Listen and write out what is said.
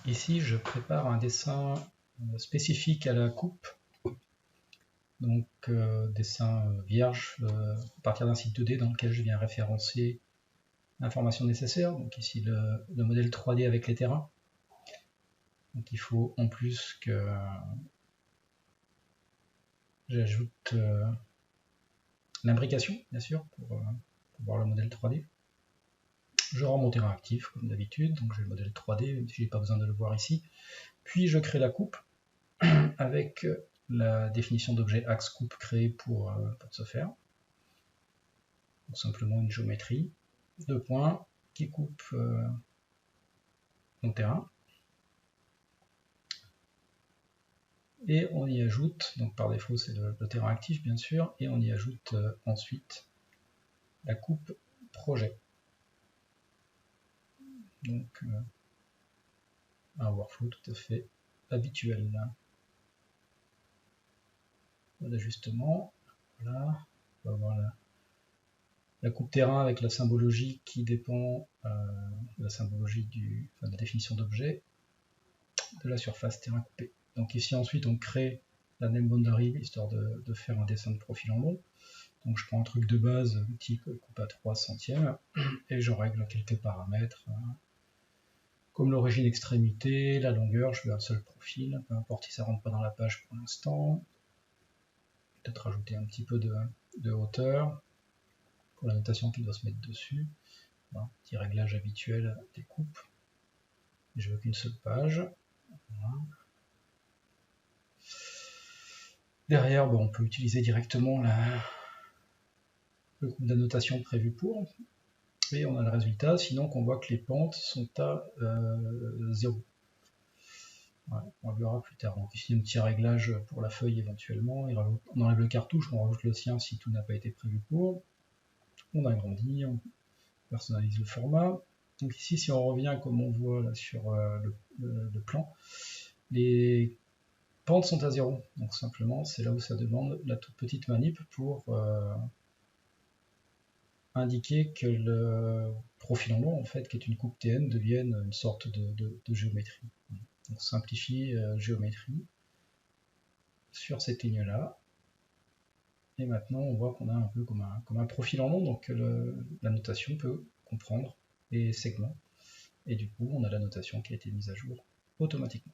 Ici, je prépare un dessin spécifique à la coupe, donc dessin vierge à partir d'un site 2D dans lequel je viens référencer l'information nécessaire. Donc ici le modèle 3D avec les terrains. Donc il faut en plus que j'ajoute l'imbrication, bien sûr, pour voir le modèle 3D. Je rends mon terrain actif comme d'habitude, donc j'ai le modèle 3D, même si je n'ai pas besoin de le voir ici. Puis je crée la coupe avec la définition d'objet axe coupe créée pour ce faire. Donc simplement une géométrie, 2 points qui coupe mon terrain. Et on y ajoute, donc par défaut c'est le terrain actif bien sûr, et on y ajoute ensuite la coupe projet. Donc un workflow tout à fait habituel. D'ajustement, voilà, on va voir la coupe terrain avec la symbologie qui dépend de la symbologie de la définition d'objet de la surface terrain coupé. Donc ici ensuite on crée la name boundary histoire de faire un dessin de profil en long. Donc je prends un truc de base, type coupe à 3 centièmes, et je règle quelques paramètres, comme l'origine extrémité, la longueur, je veux un seul profil, peu importe si ça rentre pas dans la page pour l'instant. Peut-être rajouter un petit peu de hauteur pour la notation qui doit se mettre dessus. Voilà, petit réglage habituel des coupes. Je veux qu'une seule page. Voilà. Derrière, bon, on peut utiliser directement le groupe d'annotation prévu pour. Et on a le résultat, sinon qu'on voit que les pentes sont à 0. Ouais, on le verra plus tard. Donc ici un petit réglage pour la feuille éventuellement. On enlève le cartouche, on rajoute le sien si tout n'a pas été prévu pour. On agrandit, on personnalise le format. Donc ici, si on revient comme on voit là sur le plan, les pentes sont à 0. Donc simplement, c'est là où ça demande la toute petite manip pour indiquer que le profil en long, en fait, qui est une coupe TN, devienne une sorte de géométrie. Donc simplifie géométrie sur cette ligne-là. Et maintenant, on voit qu'on a un peu comme un profil en long, donc la notation peut comprendre les segments. Et du coup, on a la notation qui a été mise à jour automatiquement.